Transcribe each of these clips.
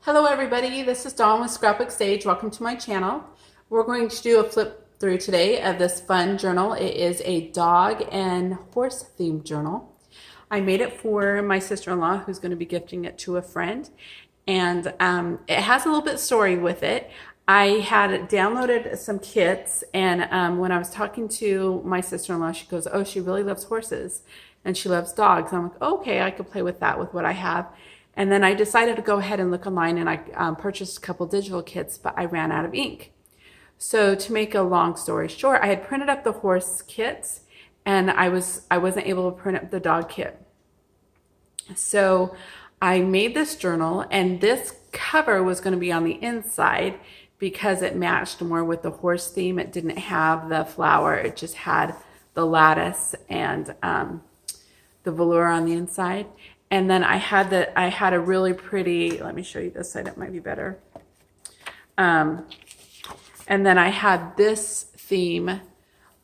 Hello everybody, this is Dawn with Scrapbook Sage. Welcome to my channel. We're going to do a flip through today of this fun journal. It is a dog and horse themed journal. I made it for my sister-in-law who's going to be gifting it to a friend, and it has a little bit story with it. I had downloaded some kits, and when I was talking to my sister-in-law, she goes, oh, she really loves horses and she loves dogs. I'm like, okay, I could play with that with what I have. And then I decided to go ahead and look online, and I purchased a couple digital kits, but I ran out of ink. So to make a long story short, I had printed up the horse kits, and I wasn't able to print up the dog kit. So I made this journal, and this cover was going to be on the inside because it matched more with the horse theme. It didn't have the flower, it just had the lattice and the velour on the inside. And then I had a really pretty, let me show you this side, it might be better. And then I had this theme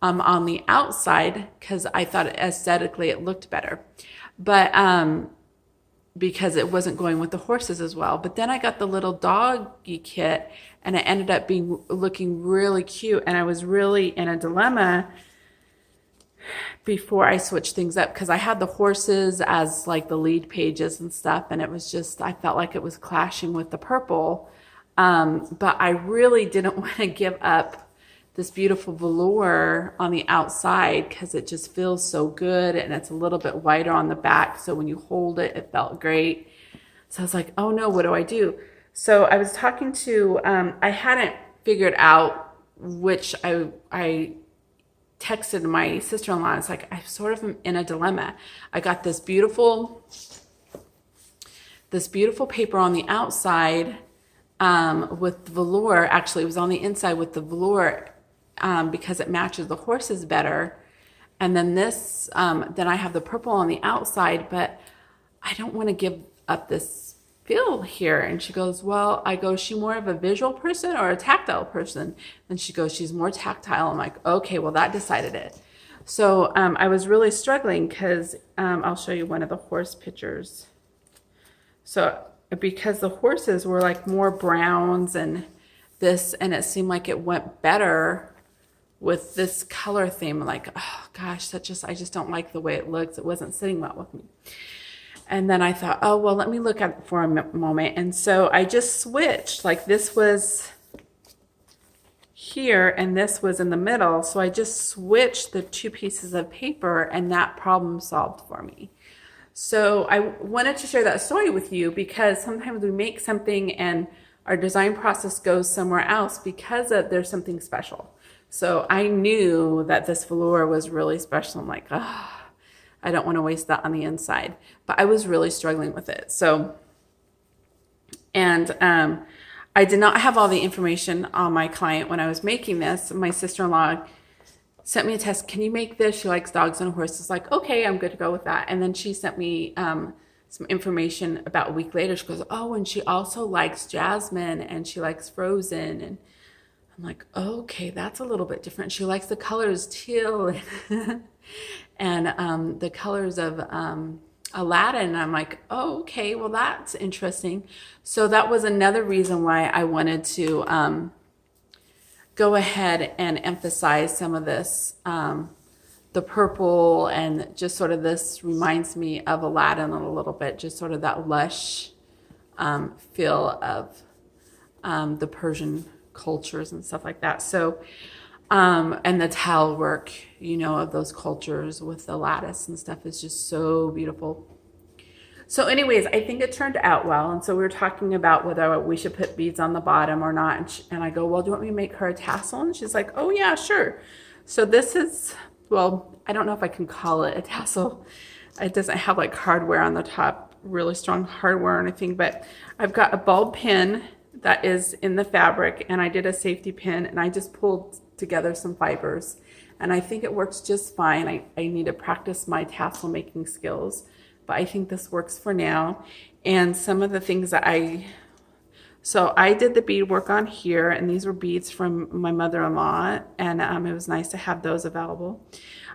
on the outside because I thought aesthetically it looked better. But because it wasn't going with the horses as well. But then I got the little doggy kit, and it ended up looking really cute. And I was really in a dilemma before I switched things up because I had the horses as like the lead pages and stuff, and it was just, I felt like it was clashing with the purple. But I really didn't want to give up this beautiful velour on the outside because it just feels so good, and it's a little bit wider on the back, so when you hold it, it felt great. So I was like, oh no, what do I do? So I was talking to, I hadn't figured out which I texted my sister-in-law. It's like, I sort of am in a dilemma. I got this beautiful paper on the outside with velour. Actually, it was on the inside with the velour because it matches the horses better. And then this, then I have the purple on the outside, but I don't want to give up this feel here. And she goes, well, I go, is she more of a visual person or a tactile person? And she goes, she's more tactile. I'm like, okay, well, that decided it. So I was really struggling because I'll show you one of the horse pictures. So because the horses were like more browns and this, and it seemed like it went better with this color theme. Like, oh gosh, I just don't like the way it looks. It wasn't sitting well with me. And then I thought, oh, well, let me look at it for a moment. And so I just switched. Like, this was here and this was in the middle. So I just switched the two pieces of paper, and that problem solved for me. So I wanted to share that story with you because sometimes we make something and our design process goes somewhere else because there's something special. So I knew that this velour was really special. I'm like, oh, I don't want to waste that on the inside. But I was really struggling with it. So, and I did not have all the information on my client when I was making this. My sister-in-law sent me a test. Can you make this? She likes dogs and horses. Like, okay, I'm good to go with that. And then she sent me some information about a week later. She goes, oh, and she also likes Jasmine and she likes Frozen. And I'm like, okay, that's a little bit different. She likes the colors teal and the colors of Aladdin. I'm like, oh, okay, well, that's interesting. So that was another reason why I wanted to go ahead and emphasize some of this, the purple, and just sort of this reminds me of Aladdin a little bit, just sort of that lush feel of the Persian cultures and stuff like that. So and the tile work, you know, of those cultures with the lattice and stuff is just so beautiful. So anyways, I think it turned out well. And so we were talking about whether we should put beads on the bottom or not. And I go, well, do you want me to make her a tassel? And she's like, oh yeah, sure. So this is, well, I don't know if I can call it a tassel. It doesn't have like hardware on the top, really strong hardware or anything, but I've got a bulb pin that is in the fabric, and I did a safety pin, and I just pulled together some fibers, and I think it works just fine. I need to practice my tassel making skills, but I think this works for now. And some of the things that so I did the bead work on here, and these were beads from my mother-in-law, and it was nice to have those available.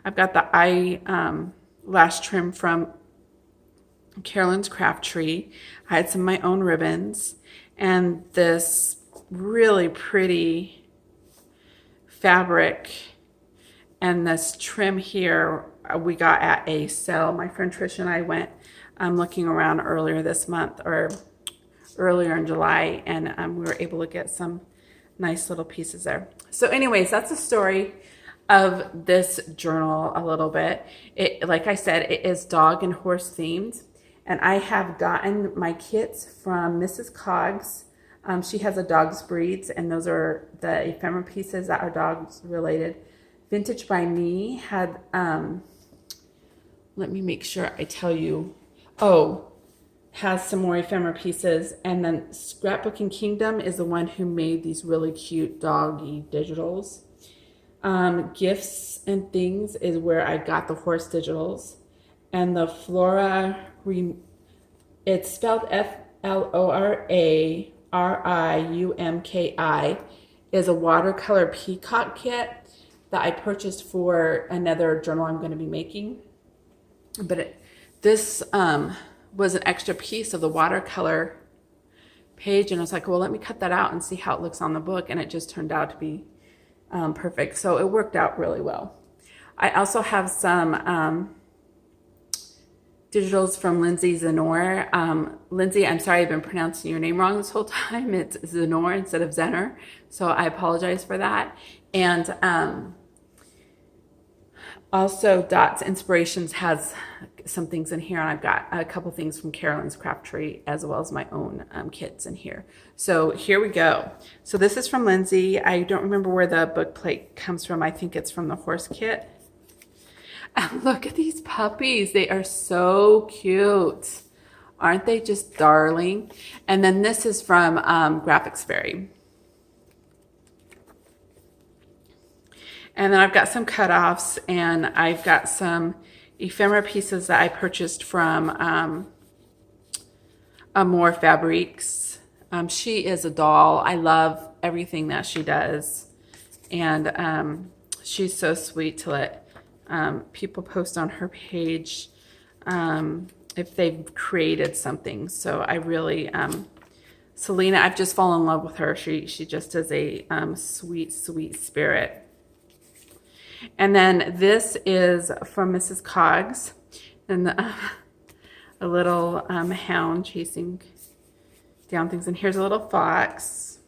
I've got the eyelash trim from Carolyn's Craftree. I had some of my own ribbons and this really pretty fabric and this trim here we got at a sale. My friend Trish and I went looking around earlier this month or earlier in July, and we were able to get some nice little pieces there. So anyways, that's the story of this journal a little bit. Like I said, it is dog and horse themed, and I have gotten my kits from Mrs. Coggs. She has a dog's breeds, and those are the ephemera pieces that are dogs related. Vintage by Me had, let me make sure I tell you, has some more ephemera pieces. And then Scrapbooking Kingdom is the one who made these really cute doggy digitals. Gifts and Things is where I got the horse digitals. And the Flora, it's spelled FLORARIUMKI, is a watercolor peacock kit that I purchased for another journal I'm going to be making. But this was an extra piece of the watercolor page, and I was like, well, let me cut that out and see how it looks on the book, and it just turned out to be perfect. So it worked out really well. I also have some digitals from Lindsay Zenor. Lindsay, I'm sorry I've been pronouncing your name wrong this whole time. It's Zenor instead of Zener, so I apologize for that. And also Dots Inspirations has some things in here, and I've got a couple things from Carolyn's Craftree as well as my own kits in here. So here we go. So this is from Lindsay. I don't remember where the book plate comes from. I think it's from the horse kit. And look at these puppies. They are so cute. Aren't they just darling? And then this is from Graphics Fairy. And then I've got some cutoffs, and I've got some ephemera pieces that I purchased from Amore Fabriques. She is a doll. I love everything that she does. And she's so sweet to let people post on her page if they've created something. So I really, Selena, I've just fallen in love with her. She just is a sweet, sweet spirit. And then this is from Mrs. Coggs, and a little hound chasing down things. And here's a little fox.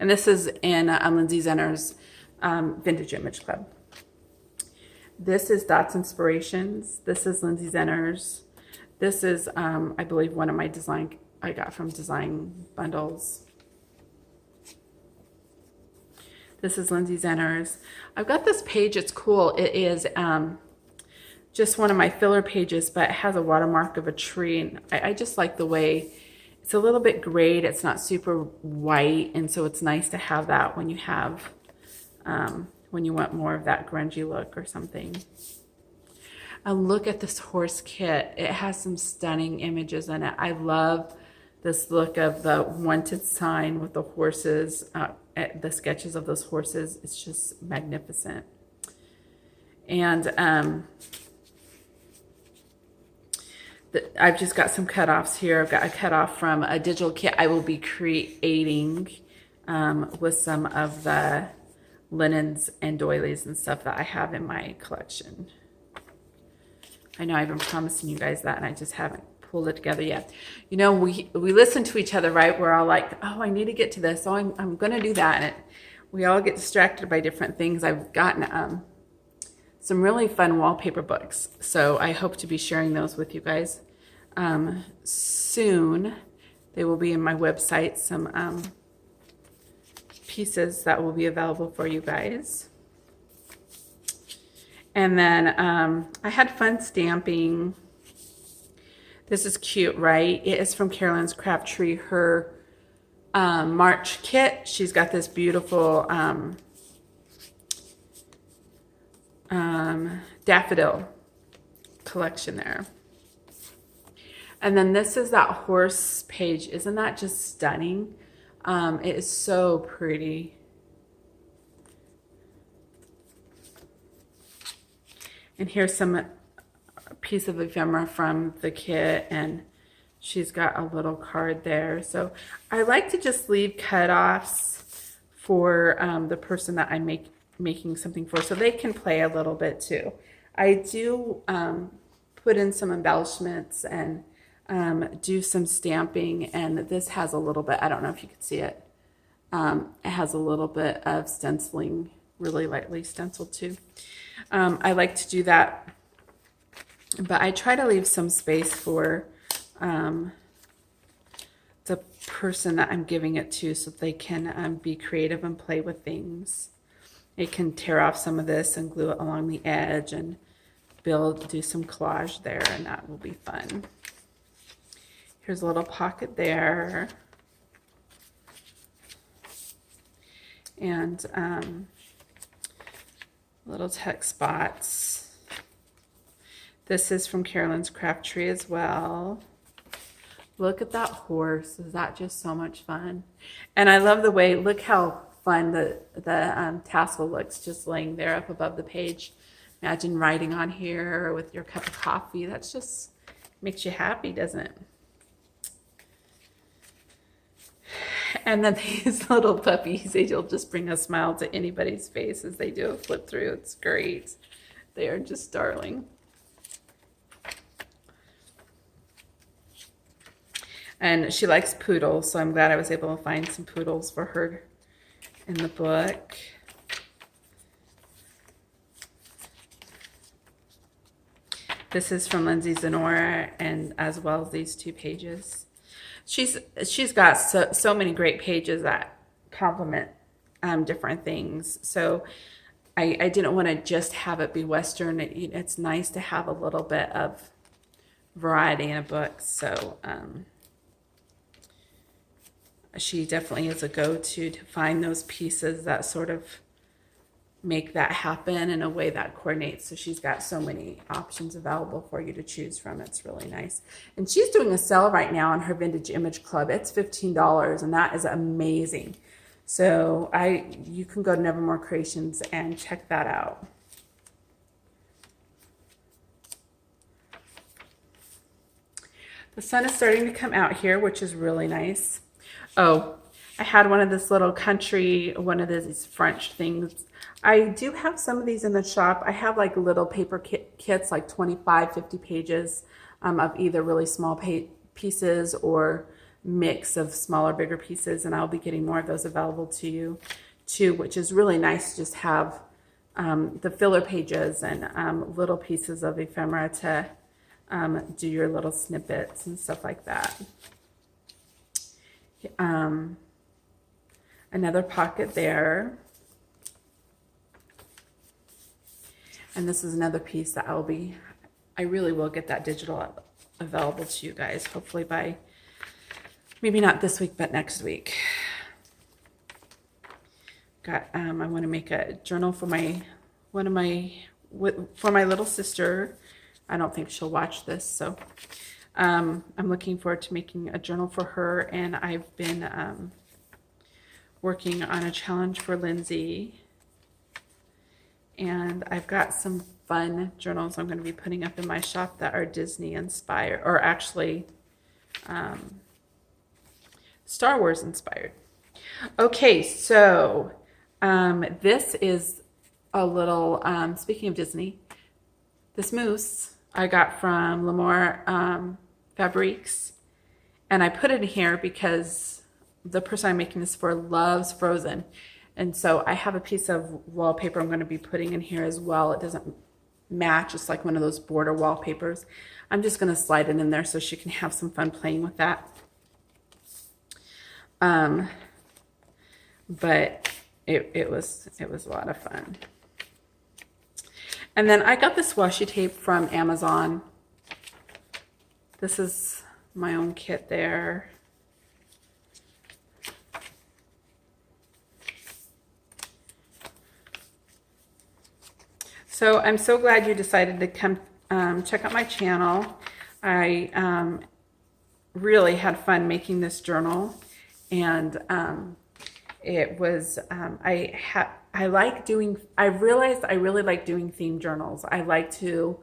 And this is in Lindsay Zener's Vintage Image Club. This is Dots Inspirations. This is Lindsay Zener's. This is, I believe, one of my design I got from Design Bundles. This is Lindsay Zener's. I've got this page. It's cool. It is just one of my filler pages, but it has a watermark of a tree. And I just like the way it's a little bit grayed. It's not super white. And so it's nice to have that when you have, when you want more of that grungy look or something. And look at this horse kit. It has some stunning images in it. I love this look of the wanted sign with the horses, the sketches of those horses. It's just magnificent. And I've just got some cutoffs here. I've got a cutoff from a digital kit I will be creating with some of the linens and doilies and stuff that I have in my collection. I know I've been promising you guys that, and I just haven't pulled it together yet. You know, we listen to each other, right? We're all like, oh, I need to get to this. Oh, I'm going to do that. And we all get distracted by different things. I've gotten some really fun wallpaper books. So I hope to be sharing those with you guys soon. They will be in my website, some pieces that will be available for you guys. And then I had fun stamping. This is cute, right? It is from Carolyn's Craftree, her March kit. She's got this beautiful daffodil collection there. And then this is that horse page. Isn't that just stunning? It is so pretty. And here's some piece of ephemera from the kit, and she's got a little card there. So I like to just leave cutoffs for the person that I'm making something for, so they can play a little bit too. I do put in some embellishments and do some stamping, and this has a little bit, I don't know if you can see it, it has a little bit of stenciling, really lightly stenciled too. I like to do that, but I try to leave some space for the person that I'm giving it to, so they can be creative and play with things. They can tear off some of this and glue it along the edge and do some collage there, and that will be fun. Here's a little pocket there. And little text spots. This is from Carolyn's Craft Tree as well. Look at that horse. Is that just so much fun? And I love the way, look how fun the tassel looks just laying there up above the page. Imagine riding on here with your cup of coffee. That's just makes you happy, doesn't it? And then these little puppies, they'll just bring a smile to anybody's face as they do a flip through. It's great. They are just darling. And she likes poodles, so I'm glad I was able to find some poodles for her in the book. This is from Lindsay Zenora, and as well as these two pages. She's got so many great pages that complement different things. So I didn't want to just have it be Western. It's nice to have a little bit of variety in a book. So she definitely is a go-to to find those pieces that sort of make that happen in a way that coordinates. So she's got so many options available for you to choose from. It's really nice. And she's doing a sale right now on her Vintage Image Club. It's $15, and that is amazing. So you can go to Nevermore Creations and check that out. The sun is starting to come out here, which is really nice. Oh, I had one of this little country, one of these French things. I do have some of these in the shop. I have like little paper kits, like 25, 50 pages of either really small pieces or mix of smaller, bigger pieces. And I'll be getting more of those available to you too, which is really nice to just have the filler pages and little pieces of ephemera to do your little snippets and stuff like that. Another pocket there. And this is another piece that I really will get that digital available to you guys, hopefully by, maybe not this week, but next week. I want to make a journal for for my little sister. I don't think she'll watch this, so I'm looking forward to making a journal for her, and I've been working on a challenge for Lindsay, and I've got some fun journals I'm going to be putting up in my shop that are Disney inspired, or actually Star Wars inspired. Okay, so this is a little, speaking of Disney, this moose I got from L'Amour Fabriques, and I put it in here because the person I'm making this for loves Frozen, and so I have a piece of wallpaper I'm going to be putting in here as well. It doesn't match, it's like one of those border wallpapers. I'm just going to slide it in there so she can have some fun playing with that. But it was a lot of fun. And then I got this washi tape from Amazon. This is my own kit there. So I'm so glad you decided to come check out my channel. I really had fun making this journal, and it was I realized I really like doing theme journals. I like to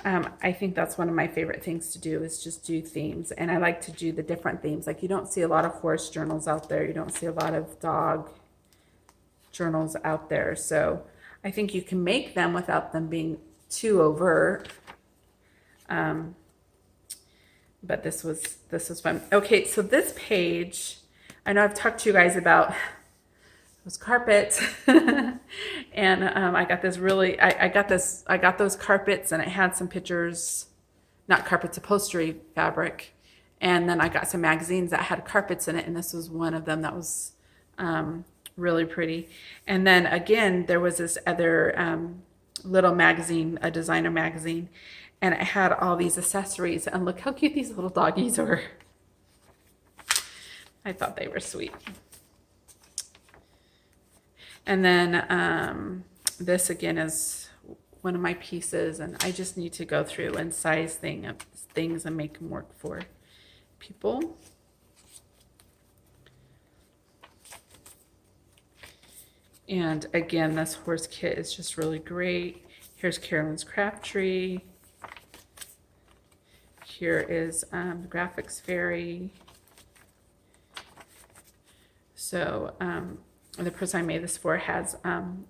I think that's one of my favorite things to do is just do themes. And I like to do the different themes. Like you don't see a lot of horse journals out there. You don't see a lot of dog journals out there. So I think you can make them without them being too overt. But this was fun. Okay, so this page, I know I've talked to you guys about those carpets and I got this really I got those carpets and it had some pictures, not carpets, upholstery fabric, and then I got some magazines that had carpets in it, and this was one of them that was really pretty. And then again there was this other little magazine, a designer magazine, and it had all these accessories, and look how cute these little doggies were. I thought they were sweet. And then this again is one of my pieces, and I just need to go through and size things and make them work for people. And again, this horse kit is just really great. Here's Carolyn's Craft Tree. Here is the Graphics Fairy. So the person I made this for has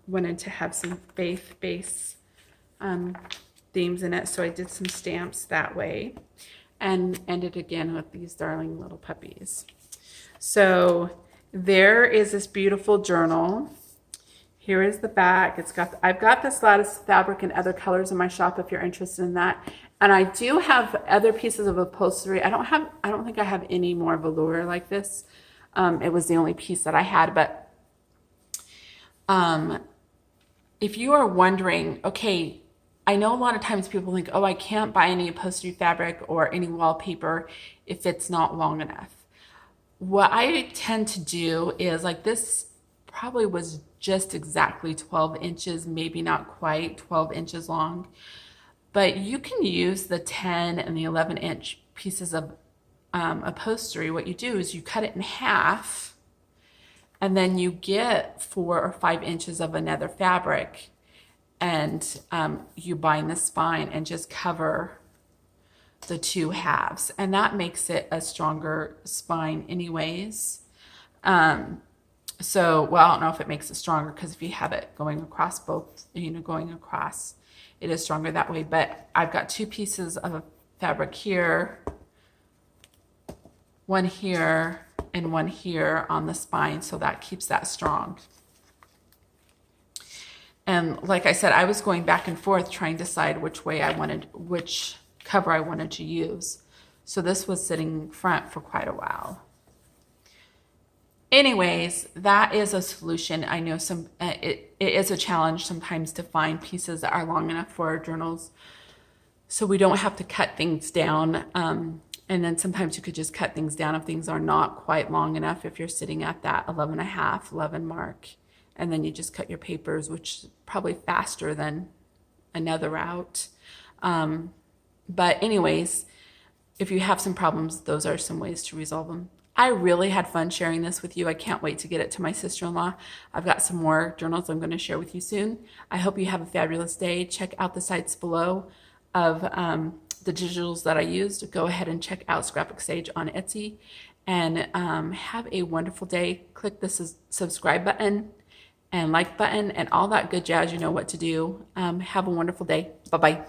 wanted to have some faith-based themes in it, so I did some stamps that way, and ended again with these darling little puppies. So there is this beautiful journal. Here is the back. I've got this lattice fabric in other colors in my shop if you're interested in that. And I do have other pieces of upholstery. I don't think I have any more velour like this. It was the only piece that I had, but if you are wondering, okay, I know a lot of times people think, oh, I can't buy any upholstery fabric or any wallpaper if it's not long enough. What I tend to do is, like, this probably was just exactly 12 inches, maybe not quite 12 inches long, but you can use the 10 and the 11-inch pieces of upholstery. What you do is you cut it in half, and then you get 4 or 5 inches of another fabric, and you bind the spine and just cover the two halves, and that makes it a stronger spine anyways. So, well, I don't know if it makes it stronger, because if you have it going across both, going across, it is stronger that way. But I've got 2 pieces of fabric here, one here and one here on the spine, so that keeps that strong. And like I said, I was going back and forth trying to decide which cover I wanted to use. So this was sitting front for quite a while. Anyways, that is a solution. I know it is a challenge sometimes to find pieces that are long enough for our journals, so we don't have to cut things down. And then sometimes you could just cut things down if things are not quite long enough, if you're sitting at that 11 mark, and then you just cut your papers, which is probably faster than another route. But anyways, if you have some problems, those are some ways to resolve them. I really had fun sharing this with you. I can't wait to get it to my sister-in-law. I've got some more journals I'm going to share with you soon. I hope you have a fabulous day. Check out the sites below of the digitals that I used. Go ahead and check out Scrapbook Sage on Etsy, and have a wonderful day. Click the subscribe button and like button and all that good jazz. You know what to do. Have a wonderful day. Bye-bye.